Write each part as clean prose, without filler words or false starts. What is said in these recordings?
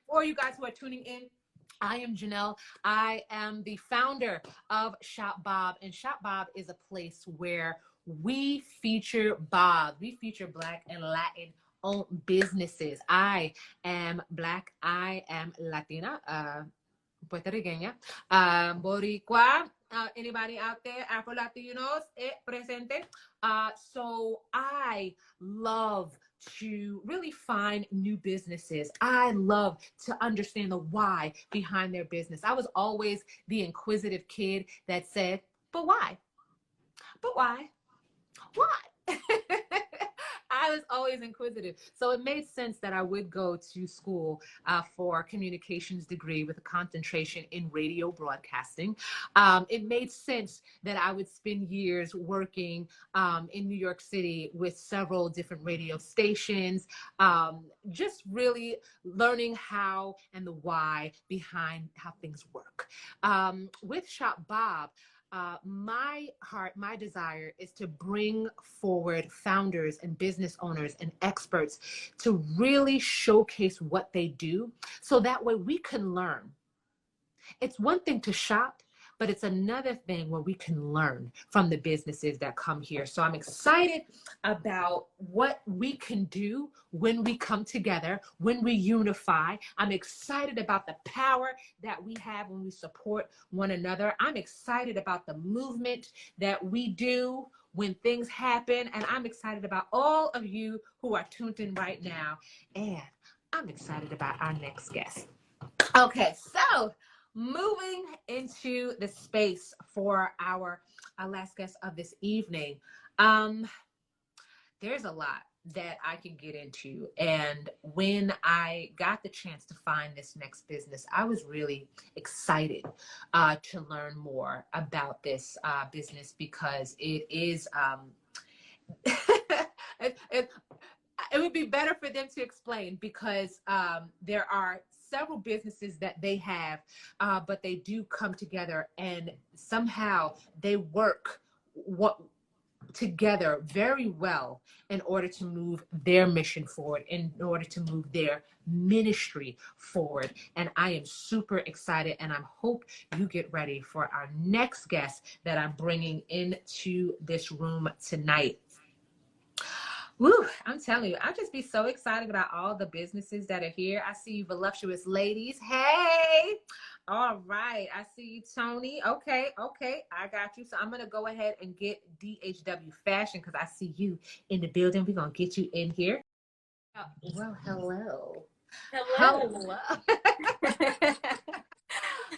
for you guys who are tuning in, I am Janelle. I am the founder of Shop Bob, and Shop Bob is a place where we feature Bob. We feature Black and Latin owned businesses. I am Black. I am Latina. Puertorriqueña, Boricua, anybody out there, Afro-Latinos, presente. So I love to really find new businesses. I love to understand the why behind their business. I was always the inquisitive kid that said, but why? But why? Why? I was always inquisitive. So it made sense that I would go to school for a communications degree with a concentration in radio broadcasting. It made sense that I would spend years working in New York City with several different radio stations, just really learning how and the why behind how things work. With Shop Bob, my heart, my desire is to bring forward founders and business owners and experts to really showcase what they do so that way we can learn. It's one thing to shop, but it's another thing where we can learn from the businesses that come here. So I'm excited about what we can do when we come together, when we unify. I'm excited about the power that we have when we support one another. I'm excited about the movement that we do when things happen. And I'm excited about all of you who are tuned in right now. And I'm excited about our next guest. Okay, so moving into the space for our last guest of this evening. There's a lot that I can get into. And when I got the chance to find this next business, I was really excited to learn more about this business because it is, it would be better for them to explain because there are several businesses that they have, but they do come together and somehow they work together very well in order to move their mission forward, in order to move their ministry forward. And I am super excited, and I hope you get ready for our next guest that I'm bringing into this room tonight. Woo, I'm telling you, I'll just be so excited about all the businesses that are here. I see you voluptuous ladies. Hey, all right. I see you, Tony. Okay, I got you. So I'm going to go ahead and get DHW Fashion because I see you in the building. We're going to get you in here. Well, hello. Hello.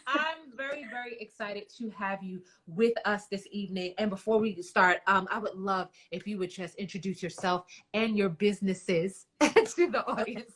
I'm very, very excited to have you with us this evening. And before we start, I would love if you would just introduce yourself and your businesses to the audience.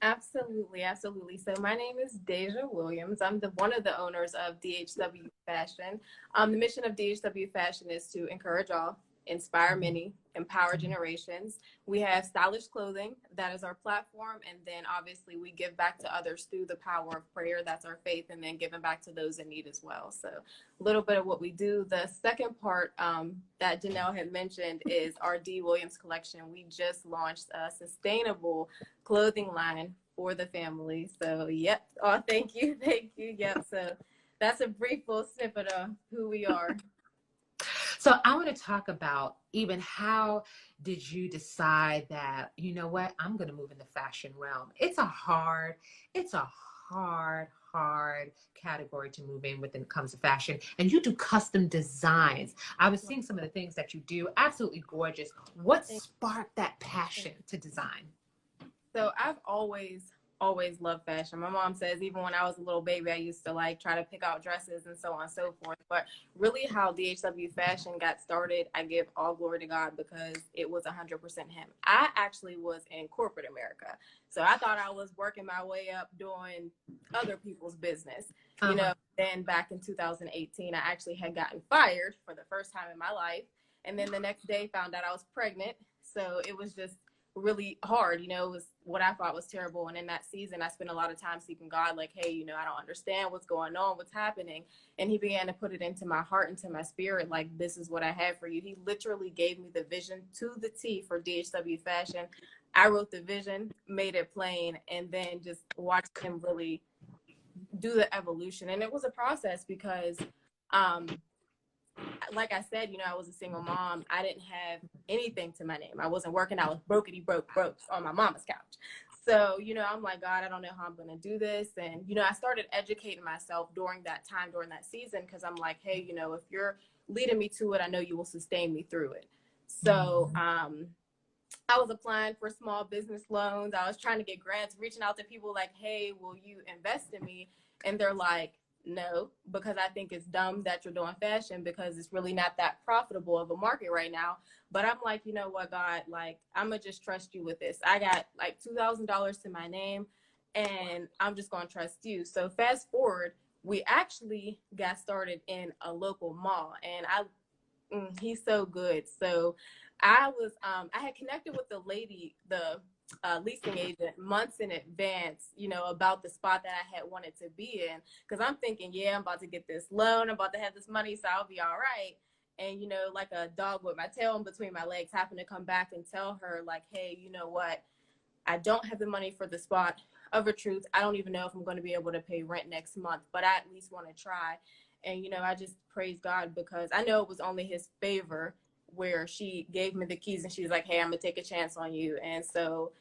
Absolutely. So my name is Deisja Williams. I'm one of the owners of DHW Fashion. The mission of DHW Fashion is to encourage all, inspire many, empower generations. We have stylish clothing. That is our platform. And then obviously we give back to others through the power of prayer. That's our faith. And then giving back to those in need as well. So a little bit of what we do. The second part that Janelle had mentioned is our D. Williams collection. We just launched a sustainable clothing line for the family. So, yep. Oh, thank you. Yep. So that's a brief little snippet of who we are. So I want to talk about even how did you decide that, you know what, I'm going to move in the fashion realm. It's a hard category to move in when it comes to fashion. And you do custom designs. I was seeing some of the things that you do. Absolutely gorgeous. What sparked that passion to design? So I've always loved fashion. My mom says even when I was a little baby, I used to like try to pick out dresses and so on and so forth. But really how DHW Fashion got started, I give all glory to God because it was 100% him. I actually was in corporate America. So I thought I was working my way up doing other people's business. You know, then back in 2018, I actually had gotten fired for the first time in my life. And then the next day found out I was pregnant. So it was just really hard. You know, it was what I thought was terrible. And in that season, I spent a lot of time seeking God, like, hey, you know, I don't understand what's going on, what's happening. And he began to put it into my heart, into my spirit, like, this is what I have for you. He literally gave me the vision to the T for DHW Fashion. I wrote the vision, made it plain, and then just watched him really do the evolution. And it was a process because, like I said, I was a single mom. I didn't have anything to my name. I wasn't working. I was broke on my mama's couch. So, I'm like, God, I don't know how I'm going to do this. And, I started educating myself during that time, during that season, because I'm like, hey, if you're leading me to it, I know you will sustain me through it. So, I was applying for small business loans. I was trying to get grants, reaching out to people like, hey, will you invest in me? And they're like, no, because I think it's dumb that you're doing fashion because it's really not that profitable of a market right now. But I'm like, you know what, God, like, I'm going to just trust you with this. I got like $2,000 to my name and I'm just going to trust you. So fast forward, we actually got started in a local mall and he's so good. So I had connected with the lady, the leasing agent months in advance, about the spot that I had wanted to be in. Cause I'm thinking, yeah, I'm about to get this loan. I'm about to have this money. So I'll be all right. And, like a dog with my tail in between my legs, happened to come back and tell her like, hey, you know what? I don't have the money for the spot. Of a truth, I don't even know if I'm going to be able to pay rent next month, but I at least want to try. And, I just praise God because I know it was only his favor where she gave me the keys and she's like, hey, I'm going to take a chance on you. And so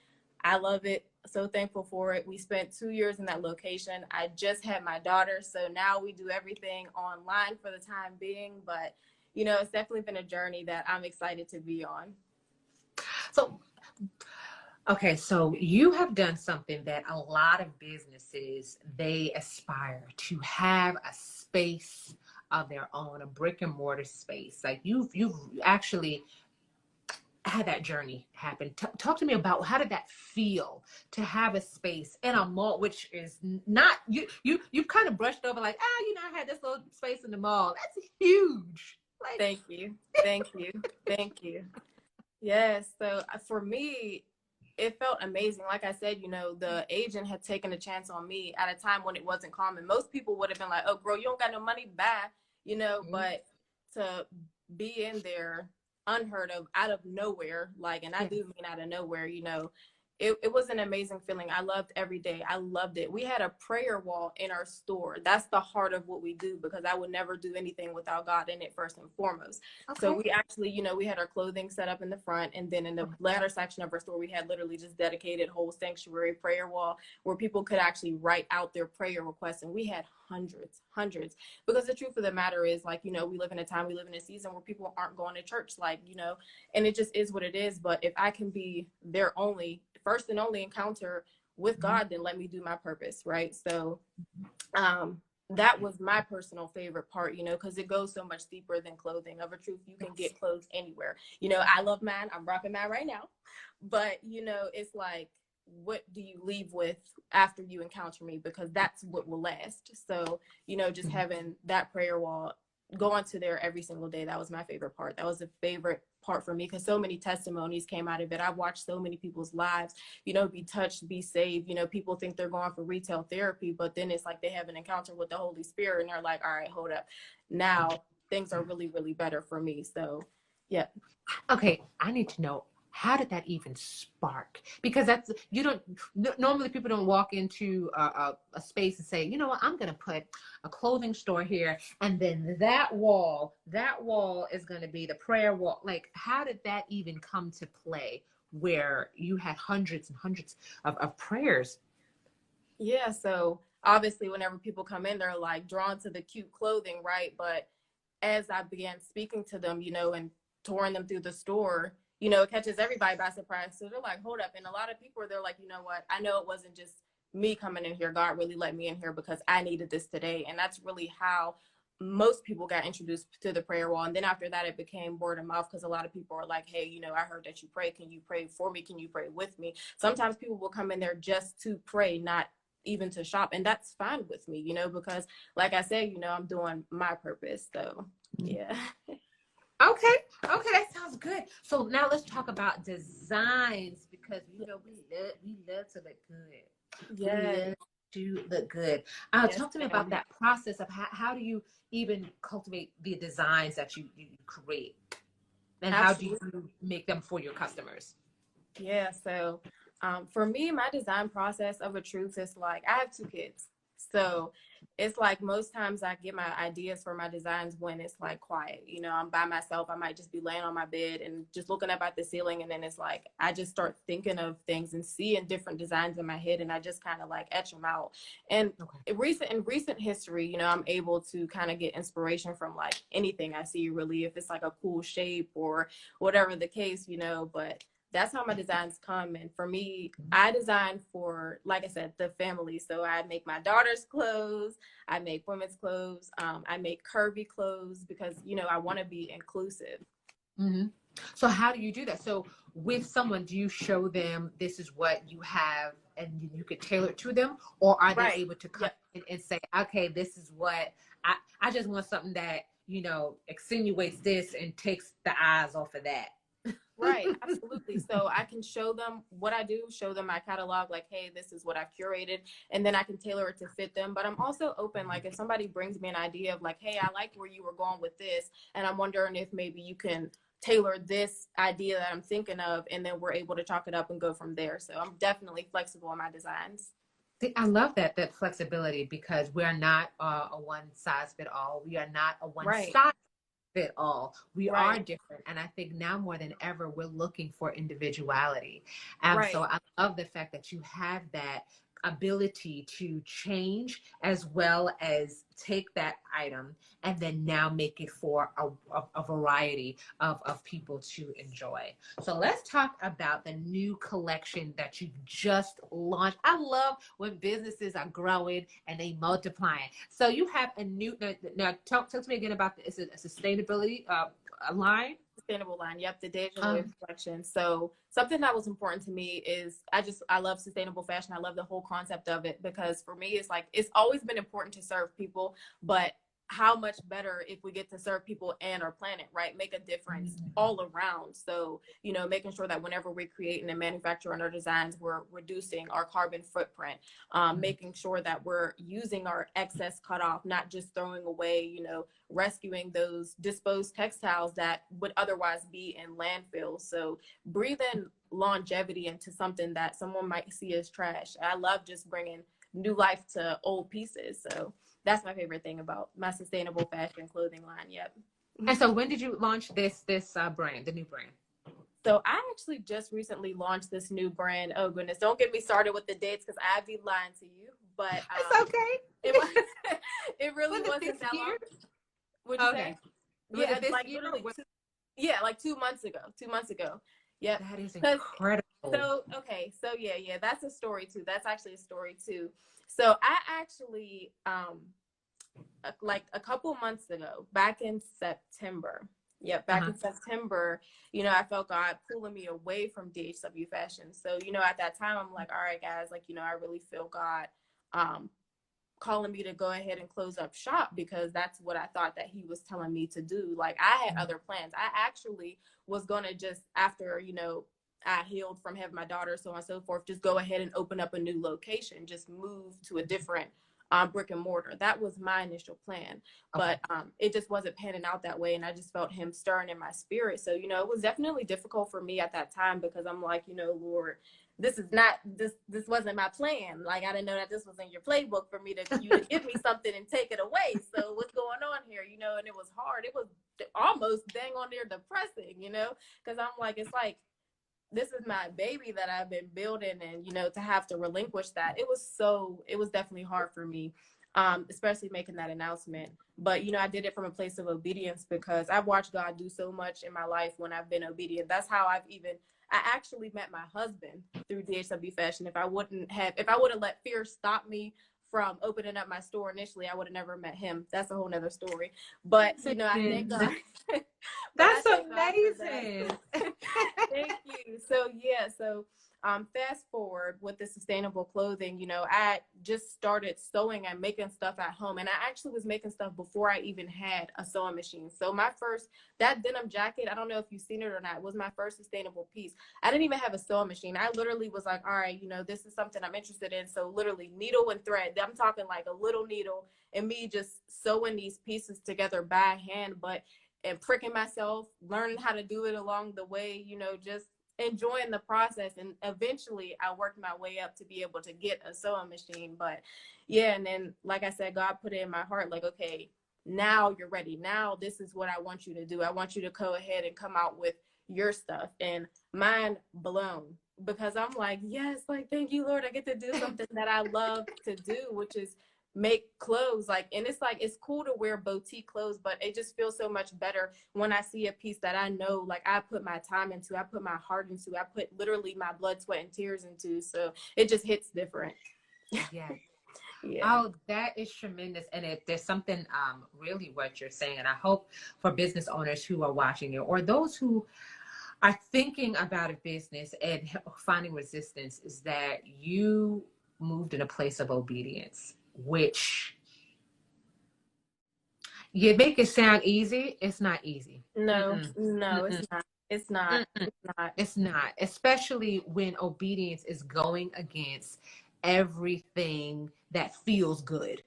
I love it. So thankful for it. We spent 2 years in that location. I just had my daughter. So now we do everything online for the time being. But, it's definitely been a journey that I'm excited to be on. So, okay, so you have done something that a lot of businesses, they aspire to have a space of their own, a brick and mortar space. Like you've actually had that journey happen. Talk to me about how did that feel to have a space in a mall, which is not you've kind of brushed over like, I had this little space in the mall. That's huge. Like, thank you. Thank you. Yes. So for me, it felt amazing. Like I said, the agent had taken a chance on me at a time when it wasn't common. Most people would have been like, oh, girl, you don't got no money, bye, but to be in there unheard of, out of nowhere, like, and I do mean out of nowhere, it was an amazing feeling. I loved every day. I loved it. We had a prayer wall in our store. That's the heart of what we do because I would never do anything without God in it first and foremost. Okay. So we actually, we had our clothing set up in the front and then in the latter section of our store, we had literally just dedicated whole sanctuary prayer wall where people could actually write out their prayer requests. And we had hundreds, because the truth of the matter is like, we live in a season where people aren't going to church, like, and it just is what it is. But if I can be their first and only encounter with God, then let me do my purpose. Right. So, that was my personal favorite part, because it goes so much deeper than clothing. Of a truth, you can get clothes anywhere. I love mine. I'm rocking mine right now. But, it's like, what do you leave with after you encounter me? Because that's what will last. So, just having that prayer wall, going to there every single day, that was my favorite part. That was a favorite part for me because so many testimonies came out of it. I've watched so many people's lives, be touched, be saved. People think they're going for retail therapy, but then it's like they have an encounter with the Holy Spirit and they're like, all right, hold up. Now things are really, really better for me. So, yeah. Okay, I need to know, how did that even spark? Because normally people don't walk into a space and say, you know what, I'm going to put a clothing store here. And then that wall is going to be the prayer wall. Like, how did that even come to play where you had hundreds and hundreds of prayers? Yeah. So obviously whenever people come in, they're like drawn to the cute clothing, right? But as I began speaking to them, and touring them through the store, it catches everybody by surprise. So they're like, hold up. And a lot of people, they're like, you know what? I know it wasn't just me coming in here. God really let me in here because I needed this today. And that's really how most people got introduced to the prayer wall. And then after that, it became word of mouth because a lot of people are like, hey, I heard that you pray. Can you pray for me? Can you pray with me? Sometimes people will come in there just to pray, not even to shop. And that's fine with me, because like I said, I'm doing my purpose. So, yeah. Okay, that sounds good. So now let's talk about designs because we love to look good. Yeah. We love to look good. Yes, Talk to me about that process of how do you even cultivate the designs that you create, and Absolutely. How do you make them for your customers? Yeah, so for me, my design process of a truth is like I have two kids. So it's like most times I get my ideas for my designs when it's like quiet. You know, I'm by myself. I might just be laying on my bed and just looking up at the ceiling. And then it's like I just start thinking of things and seeing different designs in my head. And I just kind of like etch them out. And Okay. in recent history, you know, I'm able to kind of get inspiration from like anything I see, really, if it's like a cool shape or whatever the case, you know. But that's how my designs come. And for me, I design for, like I said, the family. So I make my daughter's clothes, I make women's clothes, I make curvy clothes because, you know, I want to be inclusive. Hmm. So how do you do that? So with someone, do you show them this is what you have and you could tailor it to them, or are they Right. able to come Yep. in and say, okay, this is what I just want something that, extenuates this and takes the eyes off of that. Right, absolutely. So I can show them what I do, show them my catalog, like, hey, this is what I've curated, and then I can tailor it to fit them. But I'm also open, like, if somebody brings me an idea of, like, hey, I like where you were going with this, and I'm wondering if maybe you can tailor this idea that I'm thinking of, and then we're able to chalk it up and go from there. So I'm definitely flexible in my designs. See, I love that flexibility because we're not a one size fit all. We are not a one Right, size fit all. We are right, different. And I think now more than ever, we're looking for individuality. So right. I love the fact that you have that ability to change as well as take that item and then now make it for a variety of people to enjoy. So let's talk about the new collection that you just launched. I love when businesses are growing and they multiplying. So you have a new, now talk to me again about the, it's a sustainability a line. Sustainable line. Yep, the DHW Um, collection. So something that was important to me is I love sustainable fashion. I love the whole concept of it because for me it's like it's always been important to serve people, but how much better if we get to serve people and our planet, right? Make a difference all around. So, you know, making sure that whenever we're creating and manufacturing our designs, we're reducing our carbon footprint, making sure that we're using our excess cutoff, not just throwing away, you know, rescuing those disposed textiles that would otherwise be in landfills. So breathing longevity into something that someone might see as trash. I love just bringing new life to old pieces. So that's my favorite thing about my sustainable fashion clothing line. Yep. and so when did you launch this brand, the new brand? So I actually just recently launched this new brand. Oh goodness, don't get me started with the dates because I'd be lying to you. But It's okay. it was it really Was it this wasn't that year? long. Would you say? Okay. Was Yeah, it this like year? literally yeah, like 2 months ago. 2 months ago. Yep. That is Because incredible. so okay, so yeah, that's a story too. That's actually a story too. So I actually like a couple months ago, back in September. Yep, back Uh-huh. in September, you know, I felt God pulling me away from DHW fashion. So, you know, at that time I'm like, all right guys, like, you know, I really feel God um calling me to go ahead and close up shop because that's what I thought that he was telling me to do. Like I had other plans. I actually was going to just after, you know, I healed from having my daughter, so on and so forth, just go ahead and open up a new location, just move to a different brick and mortar. That was my initial plan, Okay. but it just wasn't panning out that way. And I just felt him stirring in my spirit. So, you know, it was definitely difficult for me at that time because I'm like, you know, Lord, this wasn't my plan. Like I didn't know that this was in your playbook for me to you to give me something and take it away. So what's going on here? You know, and it was hard. It was almost dang on there depressing, you know, because I'm like, it's like this is my baby that I've been building, and you know, to have to relinquish that, it was definitely hard for me, especially making that announcement. But you know, I did it from a place of obedience because I've watched God do so much in my life when I've been obedient. That's how I actually met my husband through DHW fashion. If I would have let fear stop me from opening up my store initially, I would have never met him. That's a whole nother story. But you know, I thank God. But I That's thank God for amazing. that. Thank you. So yeah, so fast forward with the sustainable clothing, you know, I just started sewing and making stuff at home. And I actually was making stuff before I even had a sewing machine. So that denim jacket, I don't know if you've seen it or not, was my first sustainable piece. I didn't even have a sewing machine. I literally was like, all right, you know, this is something I'm interested in. So literally needle and thread. I'm talking like a little needle and me just sewing these pieces together by hand, but and pricking myself, learning how to do it along the way, you know, just enjoying the process. And eventually I worked my way up to be able to get a sewing machine. But yeah, and then like I said, God put it in my heart, like, okay, now you're ready. Now this is what I want you to do. I want you to go ahead and come out with your stuff. And mind blown, because I'm like, yes, like, thank you, Lord. I get to do something that I love to do, which is make clothes. Like, and it's like, it's cool to wear boutique clothes, but it just feels so much better when I see a piece that I know, like, I put my time into, I put my heart into, I put literally my blood, sweat, and tears into. So it just hits different. Yeah. Yeah. Oh, that is tremendous. And there's something really what you're saying. And I hope for business owners who are watching it, or those who are thinking about a business and finding resistance, is that you moved in a place of obedience, which you make it sound easy. It's not easy. No, Mm-mm. no, Mm-mm. it's not. It's not. Mm-mm. It's not. It's not, especially when obedience is going against everything that feels good.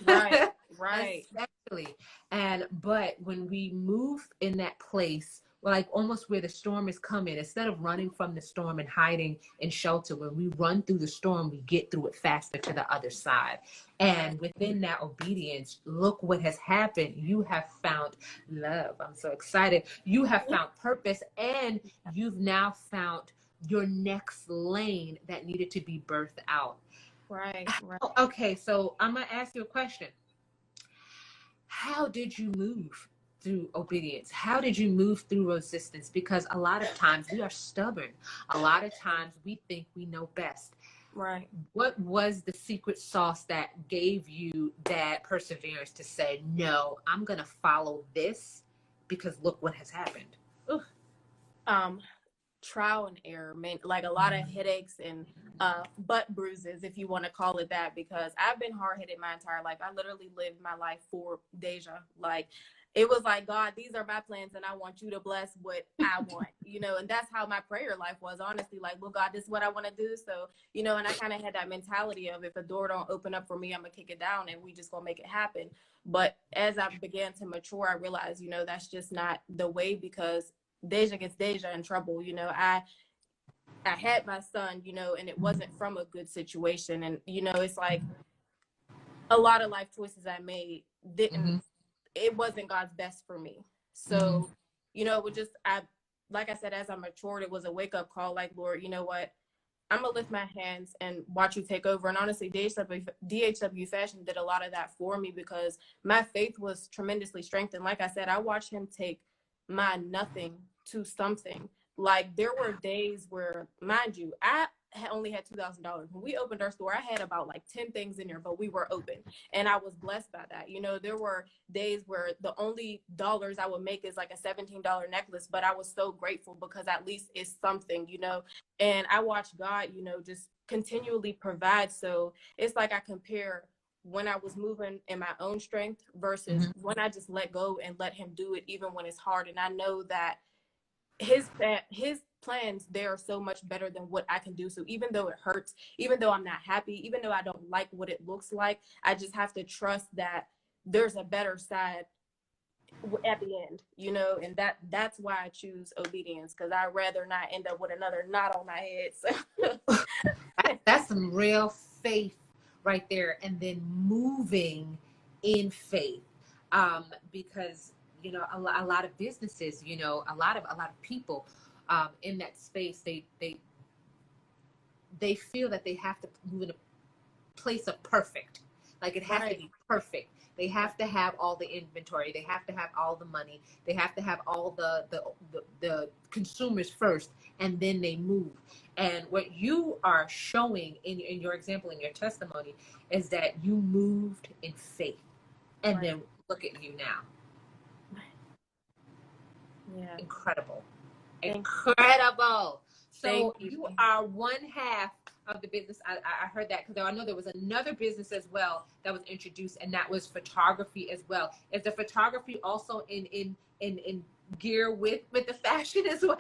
Right, right, Especially. But when we move in that place, like almost where the storm is coming, instead of running from the storm and hiding in shelter, when we run through the storm, we get through it faster to the other side. right. And within that obedience, look what has happened. You have found love. I'm so excited. You have found purpose, and you've now found your next lane that needed to be birthed out. Right, right. Okay, so I'm gonna ask you a question. How did you move through obedience? How did you move through resistance? Because a lot of times we are stubborn. A lot of times we think we know best. Right. What was the secret sauce that gave you that perseverance to say, no, I'm going to follow this because look what has happened? Ugh. Trial and error, meant like a lot of headaches and butt bruises, if you want to call it that, because I've been hard-headed my entire life. I literally lived my life for Deja. Like, it was like, God, these are my plans and I want you to bless what I want, and that's how my prayer life was, honestly. Like, well, God, this is what I want to do. So, and I kind of had that mentality of, if a door don't open up for me, I'm gonna kick it down and we just gonna make it happen. But as I began to mature, I realized, that's just not the way, because Deja gets Deja in trouble. I had my son, and it wasn't from a good situation. And, it's like a lot of life choices I made Mm-hmm. it wasn't God's best for me. Mm-hmm. So, it was just, like I said, as I matured, it was a wake up call. Like, Lord, you know what? I'm gonna lift my hands and watch you take over. And honestly, DHW Fashion did a lot of that for me, because my faith was tremendously strengthened. Like I said, I watched him take my nothing to something. Like, there were days where, mind you, I only had $2,000. When we opened our store, I had about like 10 things in there, but we were open. And I was blessed by that. There were days where the only dollars I would make is like a $17 necklace, but I was so grateful because at least it's something. And I watched God, just continually provide. So it's like I compare when I was moving in my own strength versus when I just let go and let him do it, even when it's hard. And I know that his plans, they are so much better than what I can do. So even though it hurts, even though I'm not happy, even though I don't like what it looks like, I just have to trust that there's a better side at the end, and that's why I choose obedience, because I'd rather not end up with another knot on my head. So That's some real faith right there. And then moving in faith. Because, a lot of businesses, a lot of people in that space, they feel that they have to move in a place of perfect. Like, it has to be perfect. They have to have all the inventory. They have to have all the money. They have to have all the consumers first, and then they move. And what you are showing in your example, in your testimony, is that you moved in faith. And then look at you now. Yeah. Incredible. Thank Incredible. So you. you are one half of the business. I heard that because I know there was another business as well that was introduced, and that was photography as well. Is the photography also in gear with the fashion as well?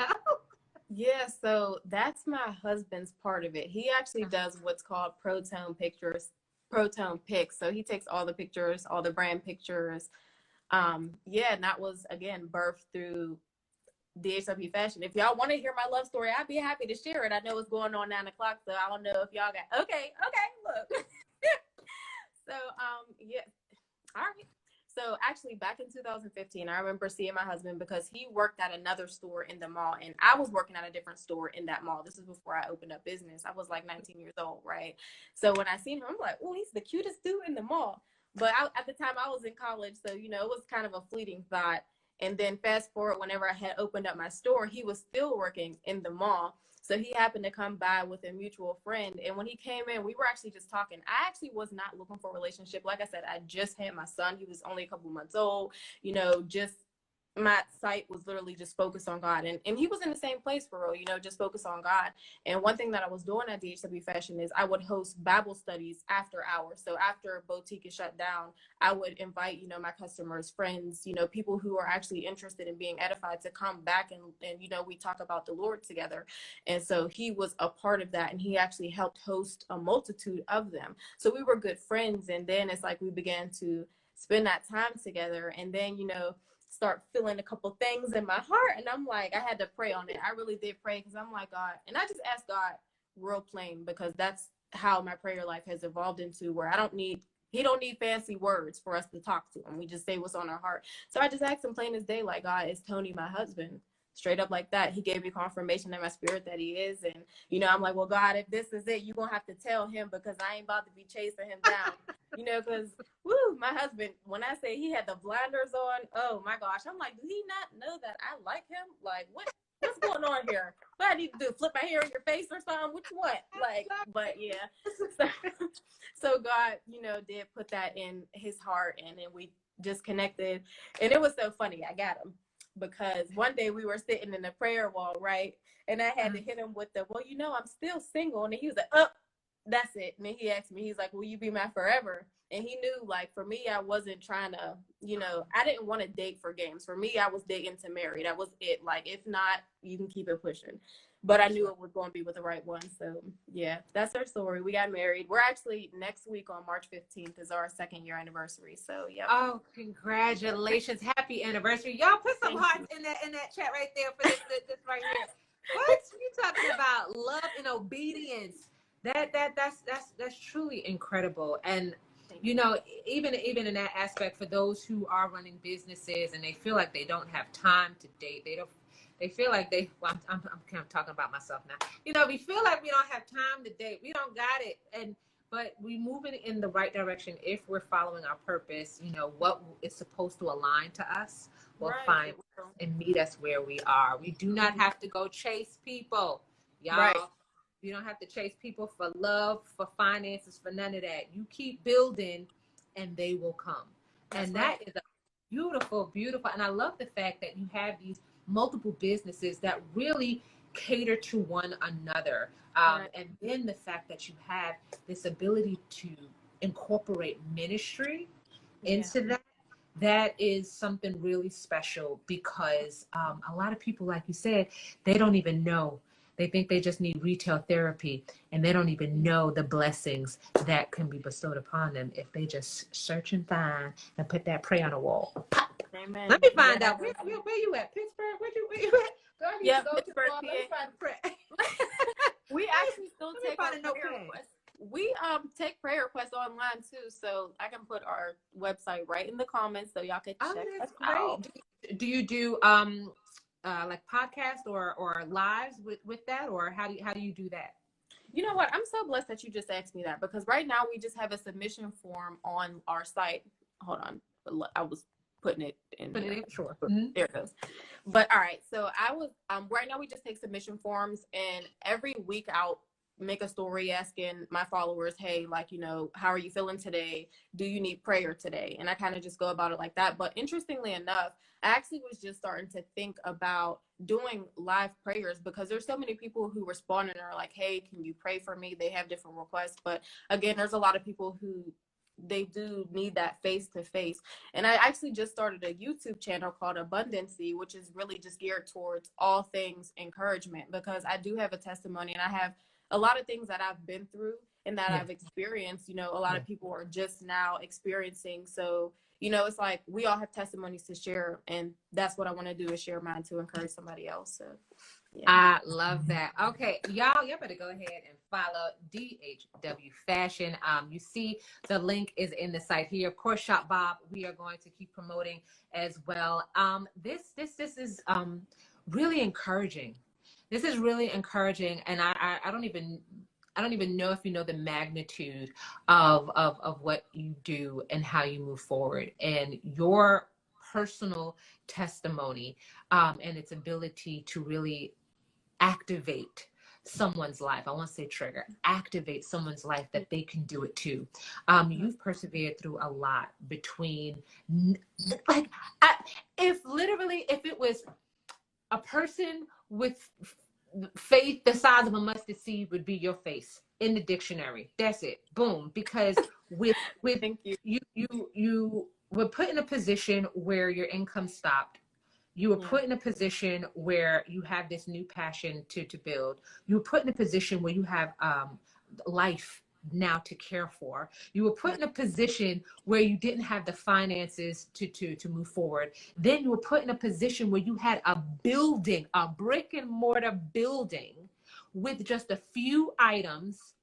Yeah, so that's my husband's part of it. He actually does what's called protone pictures, protone pics. So he takes all the pictures, all the brand pictures. Yeah, and that was, again, birthed through DHW Fashion. If y'all want to hear my love story, I'd be happy to share it. I know it's going on 9 o'clock, so I don't know if y'all got okay, look. So yeah. All right. So actually back in 2015, I remember seeing my husband because he worked at another store in the mall and I was working at a different store in that mall. This is before I opened up business. I was like 19 years old, right? So when I seen him, I'm like, oh, he's the cutest dude in the mall. But at the time I was in college, so, you know, it was kind of a fleeting thought. And then fast forward, whenever I had opened up my store, he was still working in the mall. So he happened to come by with a mutual friend. And when he came in, we were actually just talking. I actually was not looking for a relationship. Like I said, I just had my son. He was only a couple months old, you know, just my sight was literally just focused on God. And he was in the same place for real, you know, just focused on God. And one thing that I was doing at DHW Fashion is I would host Bible studies after hours. So after boutique is shut down, I would invite, you know, my customers, friends, you know, people who are actually interested in being edified to come back and you know, we talk about the Lord together. And so he was a part of that. And he actually helped host a multitude of them. So we were good friends. And then it's like we began to spend that time together. And then, you know, start feeling a couple things in my heart. And I'm like, I had to pray on it. I really did pray because I'm like, God, and I just asked God real plain because that's how my prayer life has evolved into where he don't need fancy words for us to talk to him. We just say what's on our heart. So I just asked him plain as day, like, God, is Tony my husband? Straight up like that. He gave me confirmation in my spirit that he is. And, you know, I'm like, well, God, if this is it, you're going to have to tell him because I ain't about to be chasing him down. You know, because, woo, my husband, when I say he had the blinders on, oh, my gosh. I'm like, do he not know that I like him? Like, what's going on here? What I need to do? Flip my hair in your face or something? Which what? Like, but yeah. So God, you know, did put that in his heart and then we just connected. And it was so funny. I got him. Because one day we were sitting in the prayer wall, right? And I had to hit him with the, well, you know, I'm still single. And he was like, oh, that's it. And then he asked me, he's like, will you be my forever? And he knew, like, for me, I wasn't trying to, you know, I didn't want to date for games. For me, I was dating to marry. That was it. Like, if not, you can keep it pushing. But I knew it was going to be with the right one. So, yeah, that's our story. We got married. We're actually next week on March 15th is our 2nd-year anniversary. So, yeah. Oh, congratulations. Happy anniversary. Y'all put some hearts in that chat right there for this right here. What you talking about? Love and obedience. That's truly incredible. And you know, even in that aspect, for those who are running businesses and they feel like they don't have time to date, they feel like well, I'm kind of talking about myself now. You know, we feel like we don't have time to date. We don't got it. But we moving in the right direction if we're following our purpose. You know, what is supposed to align to us will find and meet us where we are. We do not have to go chase people, y'all. Right. You don't have to chase people for love, for finances, for none of that. You keep building and they will come. And that is a beautiful, beautiful. And I love the fact that you have these multiple businesses that really cater to one another. And then the fact that you have this ability to incorporate ministry into that is something really special because a lot of people, like you said, they don't even know. They think they just need retail therapy and they don't even know the blessings that can be bestowed upon them if they just search and find and put that prayer on a wall. Pop. Amen. Let me find out. Where you at? Pittsburgh? Where you at? Go ahead. Pittsburgh, PA. Let me find prayer. We actually still take our prayer requests. We take prayer requests online too, so I can put our website right in the comments so y'all can check us out. Do you do like podcast or lives with that, or how do you do that? You know what? I'm so blessed that you just asked me that because right now we just have a submission form on our site. Hold on, I was putting it in. Sure. There it goes. But all right, so I was right now we just take submission forms, and every week I'll make a story asking my followers, hey, like, you know, how are you feeling today? Do you need prayer today? And I kind of just go about it like that. But interestingly enough, I actually was just starting to think about doing live prayers because there's so many people who respond and are like, hey, can you pray for me? They have different requests. But again, there's a lot of people who they do need that face-to-face. And I actually just started a YouTube channel called Abundancy, which is really just geared towards all things encouragement because I do have a testimony and I have a lot of things that I've been through and that I've experienced, you know, a lot of people are just now experiencing. So, you know, it's like we all have testimonies to share, and that's what I want to do, is share mine to encourage somebody else. So yeah. I love that. Okay, y'all better go ahead and follow DHW Fashion. You see the link is in the site here. Of course, Shop Bob, we are going to keep promoting as well. This is really encouraging. This is really encouraging, and I don't even know if you know the magnitude of what you do and how you move forward, and your personal testimony and its ability to really activate someone's life. I won't say trigger, activate someone's life that they can do it too. You've persevered through a lot between, like, if it was a person with faith the size of a mustard seed would be your face in the dictionary. That's it. Boom. Because with Thank you. You were put in a position where your income stopped. You were put in a position where you have this new passion to build. You were put in a position where you have life now to care for. You were put in a position where you didn't have the finances to move forward. Then you were put in a position where you had a building, a brick and mortar building with just a few items,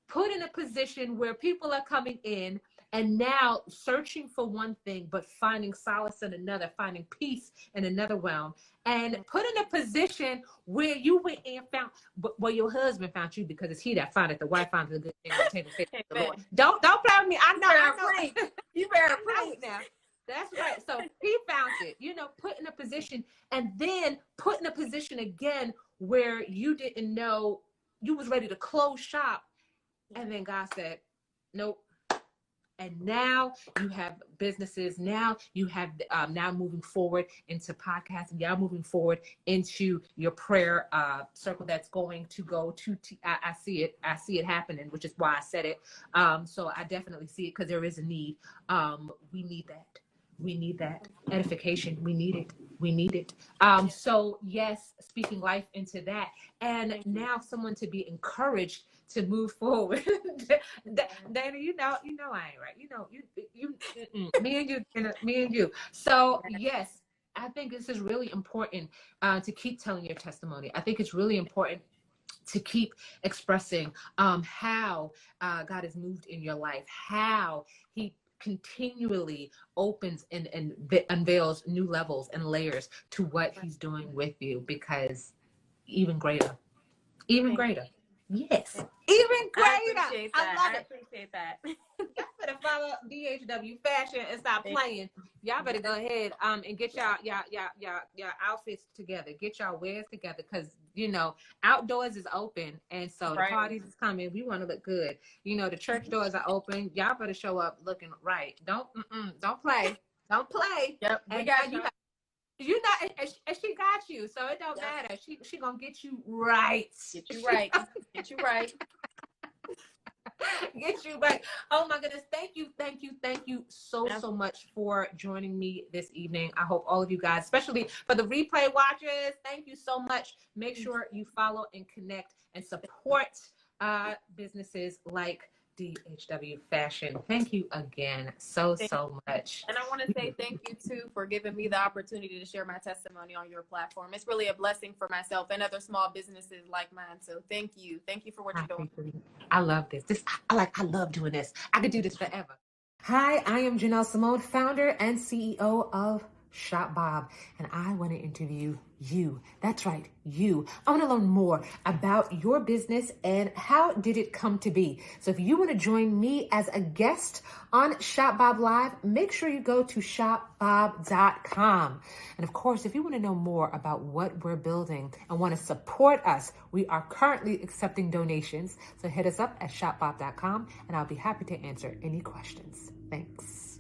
put in a position where people are coming in and now searching for one thing, but finding solace in another, finding peace in another realm, and put in a position where you went and found, well, your husband found you, because it's he that found it. The wife found the good thing on the table. The Lord. Don't play with me. I know. You better preach now. That's right. So he found it, put in a position, and then put in a position again where you didn't know, you was ready to close shop. And then God said, nope. And now you have businesses. Now you have now moving forward into podcasting. Y'all moving forward into your prayer circle that's going to go to. I see it. I see it happening, which is why I said it. So I definitely see it, because there is a need. We need that. We need that edification. We need it. We need it. So yes, speaking life into that, and now someone to be encouraged to move forward. Dana, you know I ain't right. Me and you. So yes, I think this is really important to keep telling your testimony. I think it's really important to keep expressing how God has moved in your life, how he continually opens and unveils new levels and layers to what he's doing with you, because even greater. Yes, even greater. I appreciate that. Y'all better follow DHW Fashion and stop playing. Y'all better go ahead and get y'all outfits together. Get y'all wares together, because outdoors is open, and so the parties is coming. We want to look good. The church doors are open. Y'all better show up looking right. Don't play. Don't play. Yep. And she got you, so it don't matter. She gonna get you right. Get you right. Get you right. Get you right. Oh my goodness. Thank you so much for joining me this evening. I hope all of you guys, especially for the replay watchers, thank you so much. Make sure you follow and connect and support businesses like DHW Fashion. Thank you again so much. And I want to say thank you too for giving me the opportunity to share my testimony on your platform. It's really a blessing for myself and other small businesses like mine. So thank you for what you're doing. I love this. I love doing this. I could do this forever. Hi, I am Janelle Simone, founder and CEO of Shop Bob, and I want to interview you. That's right, you. I want to learn more about your business and how did it come to be. So if you want to join me as a guest on Shop Bob Live, make sure you go to shopbob.com. And of course, if you want to know more about what we're building and want to support us, we are currently accepting donations. So hit us up at shopbob.com, and I'll be happy to answer any questions. Thanks.